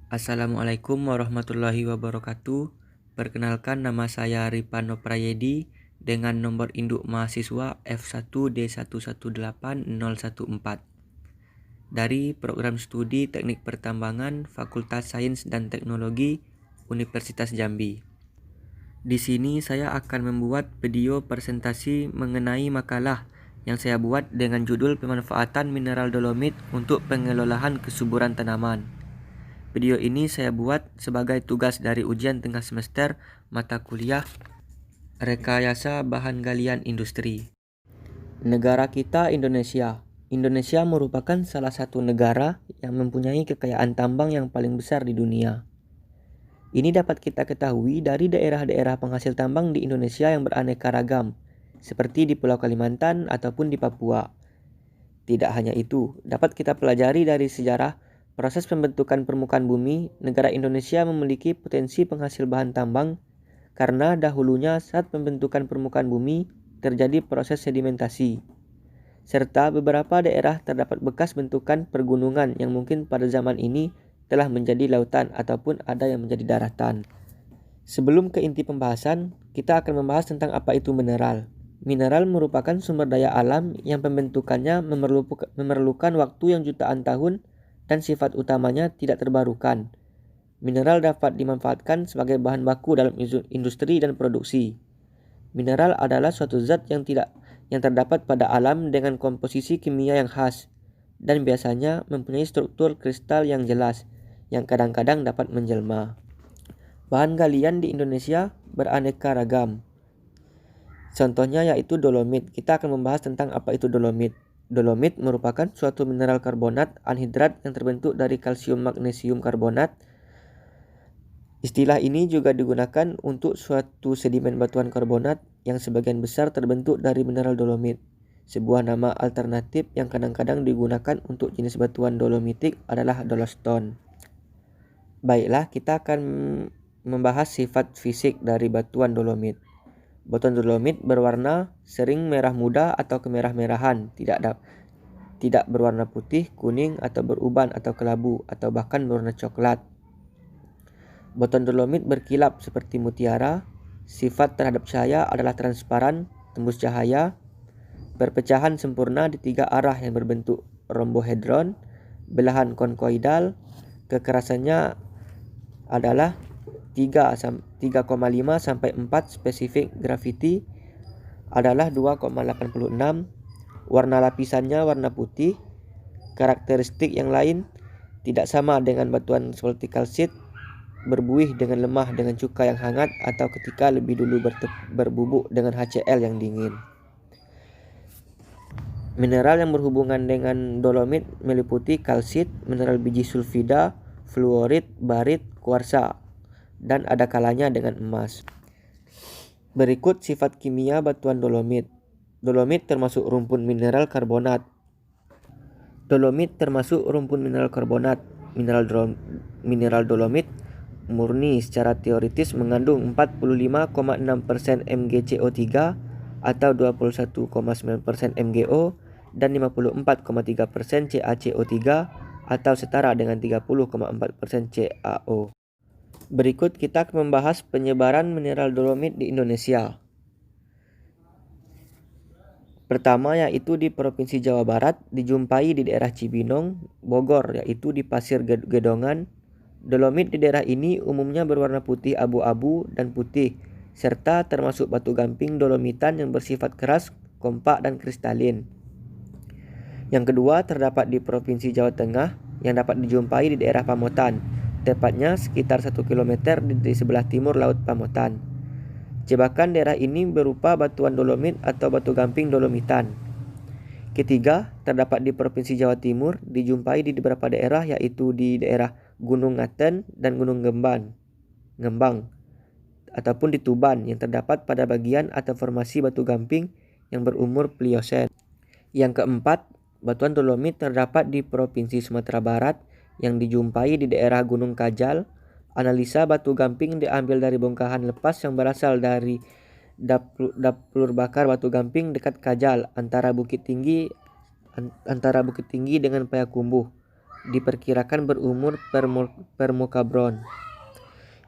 Assalamualaikum warahmatullahi wabarakatuh. Perkenalkan, nama saya Ripano Prayedi dengan nomor induk mahasiswa F1D118014 dari program studi Teknik Pertambangan Fakultas Sains dan Teknologi Universitas Jambi. Di sini saya akan membuat video presentasi mengenai makalah yang saya buat dengan judul Pemanfaatan Mineral Dolomit untuk Pengelolaan Kesuburan Tanaman. Video ini saya buat sebagai tugas dari ujian tengah semester mata kuliah Rekayasa Bahan Galian Industri. Negara kita Indonesia. Indonesia merupakan salah satu negara yang mempunyai kekayaan tambang yang paling besar di dunia. Ini dapat kita ketahui dari daerah-daerah penghasil tambang di Indonesia yang beraneka ragam, seperti di Pulau Kalimantan ataupun di Papua. Tidak hanya itu, dapat kita pelajari dari sejarah proses pembentukan permukaan bumi. Negara Indonesia memiliki potensi penghasil bahan tambang karena dahulunya saat pembentukan permukaan bumi terjadi proses sedimentasi, serta beberapa daerah terdapat bekas bentukan pergunungan yang mungkin pada zaman ini telah menjadi lautan ataupun ada yang menjadi daratan. Sebelum ke inti pembahasan, kita akan membahas tentang apa itu mineral. Mineral merupakan sumber daya alam yang pembentukannya memerlukan waktu yang jutaan tahun dan sifat utamanya tidak terbarukan. Mineral dapat dimanfaatkan sebagai bahan baku dalam industri dan produksi. Mineral adalah suatu zat yang terdapat pada alam dengan komposisi kimia yang khas dan biasanya mempunyai struktur kristal yang jelas yang kadang-kadang dapat menjelma. Bahan galian di Indonesia beraneka ragam. Contohnya yaitu dolomit. Kita akan membahas tentang apa itu dolomit. Dolomit merupakan suatu mineral karbonat anhidrat yang terbentuk dari kalsium magnesium karbonat. Istilah ini juga digunakan untuk suatu sedimen batuan karbonat yang sebagian besar terbentuk dari mineral dolomit. Sebuah nama alternatif yang kadang-kadang digunakan untuk jenis batuan dolomitik adalah dolostone. Baiklah, kita akan membahas sifat fisik dari batuan dolomit. Batuan dolomit berwarna sering merah muda atau kemerah-merahan, tidak berwarna putih, kuning, atau beruban atau kelabu, atau bahkan berwarna coklat. Batuan dolomit berkilap seperti mutiara. Sifat terhadap cahaya adalah transparan, tembus cahaya, perpecahan sempurna di tiga arah yang berbentuk rombohedron, belahan konkoidal, kekerasannya adalah 3,5 sampai 4, spesifik gravity adalah 2,86, warna lapisannya warna putih. Karakteristik yang lain tidak sama dengan batuan seperti kalsit, berbuih dengan lemah dengan cuka yang hangat atau ketika lebih dulu berbubuk dengan HCl yang dingin. Mineral yang berhubungan dengan dolomit meliputi kalsit, mineral biji sulfida, fluorit, barit, kuarsa, dan ada kalanya dengan emas. Berikut sifat kimia batuan dolomit. Dolomit termasuk rumpun mineral karbonat. Mineral dolomit murni secara teoritis mengandung 45,6% MgCO3 atau 21,9% MgO dan 54,3% CaCO3 atau setara dengan 30,4% CaO. Berikut kita akan membahas penyebaran mineral dolomit di Indonesia. Pertama yaitu di Provinsi Jawa Barat, dijumpai di daerah Cibinong, Bogor yaitu di Pasir Gedongan. Dolomit di daerah ini umumnya berwarna putih abu-abu dan putih, serta termasuk batu gamping dolomitan yang bersifat keras, kompak, dan kristalin. Yang kedua terdapat di Provinsi Jawa Tengah yang dapat dijumpai di daerah Pamotan, tepatnya sekitar 1 km di sebelah timur Laut Pamotan. Jebakan daerah ini berupa batuan dolomit atau batu gamping dolomitan. Ketiga, terdapat di Provinsi Jawa Timur, dijumpai di beberapa daerah yaitu di daerah Gunung Ngaten dan Gunung Ngembang, ataupun di Tuban yang terdapat pada bagian atau formasi batu gamping yang berumur Pliosen. Yang keempat, batuan dolomit terdapat di Provinsi Sumatera Barat yang dijumpai di daerah Gunung Kajal. Analisa batu gamping diambil dari bongkahan lepas yang berasal dari dapur bakar batu gamping dekat Kajal antara Bukit Tinggi dengan Payakumbuh. diperkirakan berumur Permokabron.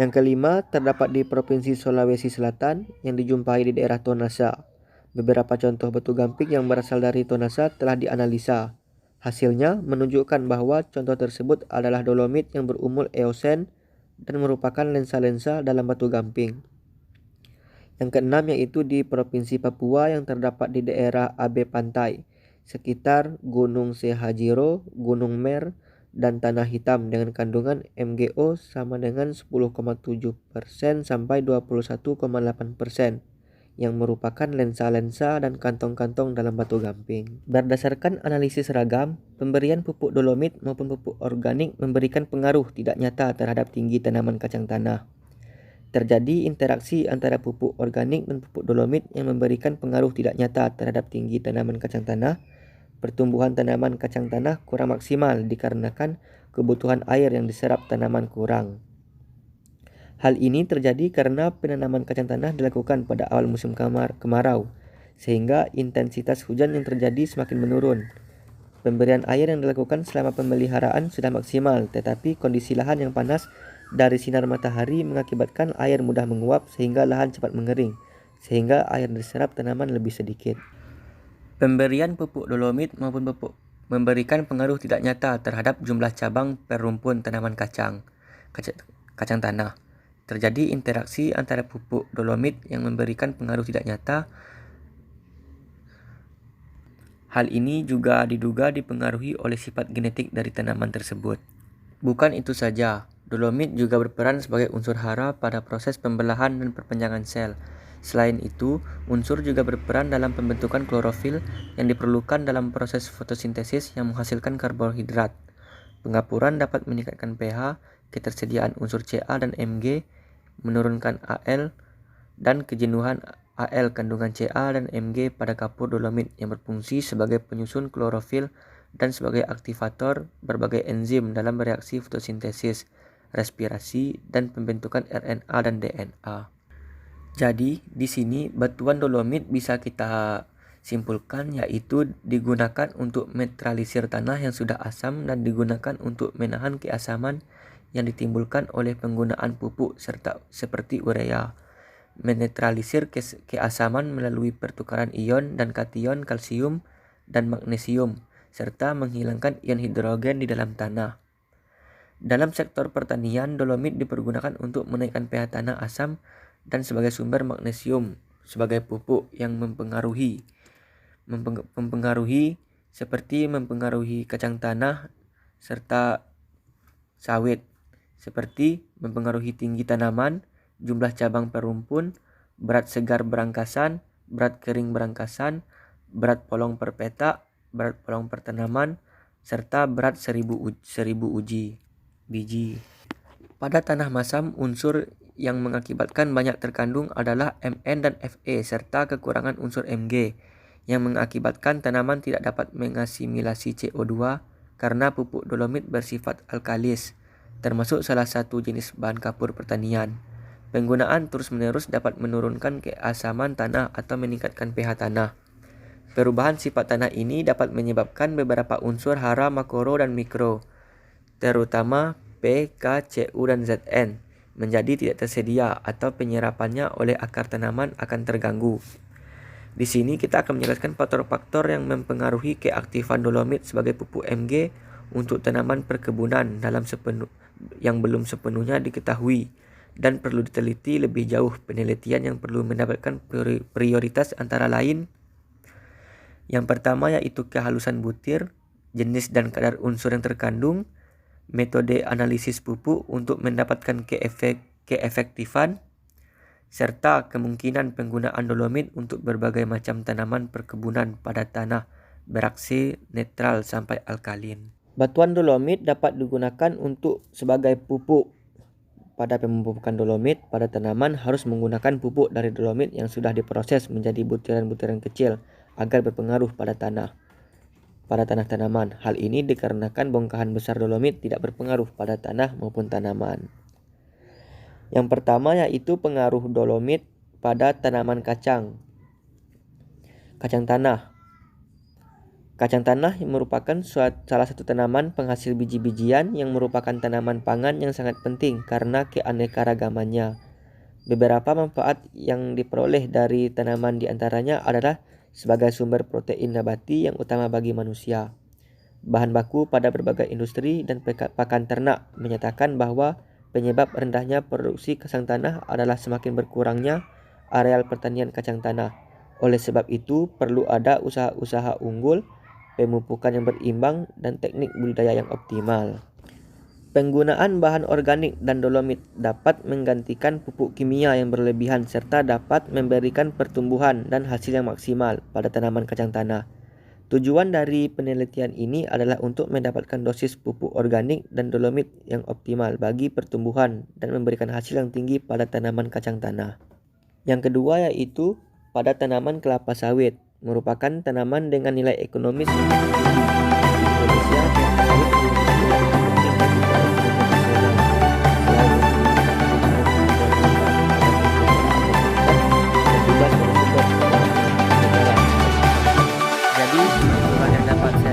Yang kelima terdapat di Provinsi Sulawesi Selatan yang dijumpai di daerah Tonasa. Beberapa contoh batu gamping yang berasal dari Tonasa telah dianalisa. Hasilnya menunjukkan bahwa contoh tersebut adalah dolomit yang berumur Eosen dan merupakan lensa-lensa dalam batu gamping. Yang keenam yaitu di Provinsi Papua yang terdapat di daerah Abe Pantai, sekitar Gunung Sehajiro, Gunung Mer, dan Tanah Hitam dengan kandungan MgO sama dengan 10,7% sampai 21,8%. Yang merupakan lensa-lensa dan kantong-kantong dalam batu gamping. Berdasarkan analisis seragam, pemberian pupuk dolomit maupun pupuk organik memberikan pengaruh tidak nyata terhadap tinggi tanaman kacang tanah. Terjadi interaksi antara pupuk organik dan pupuk dolomit yang memberikan pengaruh tidak nyata terhadap tinggi tanaman kacang tanah. Pertumbuhan tanaman kacang tanah kurang maksimal dikarenakan kebutuhan air yang diserap tanaman kurang. Hal ini terjadi karena penanaman kacang tanah dilakukan pada awal musim kemarau, sehingga intensitas hujan yang terjadi semakin menurun. Pemberian air yang dilakukan selama pemeliharaan sudah maksimal, tetapi kondisi lahan yang panas dari sinar matahari mengakibatkan air mudah menguap sehingga lahan cepat mengering, sehingga air diserap tanaman lebih sedikit. Pemberian pupuk dolomit maupun pupuk memberikan pengaruh tidak nyata terhadap jumlah cabang per rumpun tanaman kacang tanah. Terjadi interaksi antara pupuk dolomit yang memberikan pengaruh tidak nyata. Hal ini juga diduga dipengaruhi oleh sifat genetik dari tanaman tersebut. Bukan itu saja, dolomit juga berperan sebagai unsur hara pada proses pembelahan dan perpanjangan sel. Selain itu, unsur juga berperan dalam pembentukan klorofil yang diperlukan dalam proses fotosintesis yang menghasilkan karbohidrat. Pengapuran dapat meningkatkan pH, ketersediaan unsur Ca dan Mg, menurunkan Al, dan kejenuhan Al kandungan Ca dan Mg pada kapur dolomit yang berfungsi sebagai penyusun klorofil dan sebagai aktivator berbagai enzim dalam reaksi fotosintesis, respirasi, dan pembentukan RNA dan DNA. Jadi, di sini batuan dolomit bisa kita simpulkan yaitu digunakan untuk menetralisir tanah yang sudah asam dan digunakan untuk menahan keasaman yang ditimbulkan oleh penggunaan pupuk serta seperti urea. Menetralisir keasaman melalui pertukaran ion dan kation kalsium dan magnesium serta menghilangkan ion hidrogen di dalam tanah. Dalam sektor pertanian, dolomit dipergunakan untuk menaikkan pH tanah asam dan sebagai sumber magnesium sebagai pupuk yang mempengaruhi seperti mempengaruhi kacang tanah serta sawit, seperti mempengaruhi tinggi tanaman, jumlah cabang per rumpun, berat segar berangkasan, berat kering berangkasan, berat polong per petak, berat polong per tanaman, serta berat 1000 biji. Pada tanah masam, unsur yang mengakibatkan banyak terkandung adalah Mn dan Fe serta kekurangan unsur Mg yang mengakibatkan tanaman tidak dapat mengasimilasi CO2 karena pupuk dolomit bersifat alkalis, termasuk salah satu jenis bahan kapur pertanian. Penggunaan terus-menerus dapat menurunkan keasaman tanah atau meningkatkan pH tanah. Perubahan sifat tanah ini dapat menyebabkan beberapa unsur hara makro dan mikro, terutama P, K, Cu, dan Zn, menjadi tidak tersedia atau penyerapannya oleh akar tanaman akan terganggu. Di sini kita akan menjelaskan faktor-faktor yang mempengaruhi keaktifan dolomit sebagai pupuk Mg untuk tanaman perkebunan yang belum sepenuhnya diketahui dan perlu diteliti lebih jauh. Penelitian yang perlu mendapatkan prioritas antara lain: yang pertama yaitu kehalusan butir, jenis dan kadar unsur yang terkandung, metode analisis pupuk untuk mendapatkan keefektifan, serta kemungkinan penggunaan dolomit untuk berbagai macam tanaman perkebunan pada tanah beraksi netral sampai alkalin. Batuan dolomit dapat digunakan sebagai pupuk. Pada pemupukan dolomit pada tanaman harus menggunakan pupuk dari dolomit yang sudah diproses menjadi butiran-butiran kecil agar berpengaruh pada tanah tanaman. Hal ini dikarenakan bongkahan besar dolomit tidak berpengaruh pada tanah maupun tanaman. Yang pertama yaitu pengaruh dolomit pada tanaman kacang tanah. Kacang tanah merupakan salah satu tanaman penghasil biji-bijian yang merupakan tanaman pangan yang sangat penting karena keanekaragamannya. Beberapa manfaat yang diperoleh dari tanaman diantaranya adalah sebagai sumber protein nabati yang utama bagi manusia. Bahan baku pada berbagai industri dan pakan ternak menyatakan bahwa penyebab rendahnya produksi kacang tanah adalah semakin berkurangnya areal pertanian kacang tanah. Oleh sebab itu, perlu ada usaha-usaha unggul, pemupukan yang berimbang, dan teknik budidaya yang optimal. Penggunaan bahan organik dan dolomit dapat menggantikan pupuk kimia yang berlebihan serta dapat memberikan pertumbuhan dan hasil yang maksimal pada tanaman kacang tanah. Tujuan dari penelitian ini adalah untuk mendapatkan dosis pupuk organik dan dolomit yang optimal bagi pertumbuhan dan memberikan hasil yang tinggi pada tanaman kacang tanah. Yang kedua yaitu pada tanaman kelapa sawit, merupakan tanaman dengan nilai ekonomis yang tinggi. Di Indonesia, kelapa sawit memiliki nilai ekonomi bagi perekonomian nasional. Selain dan juga sebagai sumber pendapatan negara. Jadi, kesimpulan yang dapat saya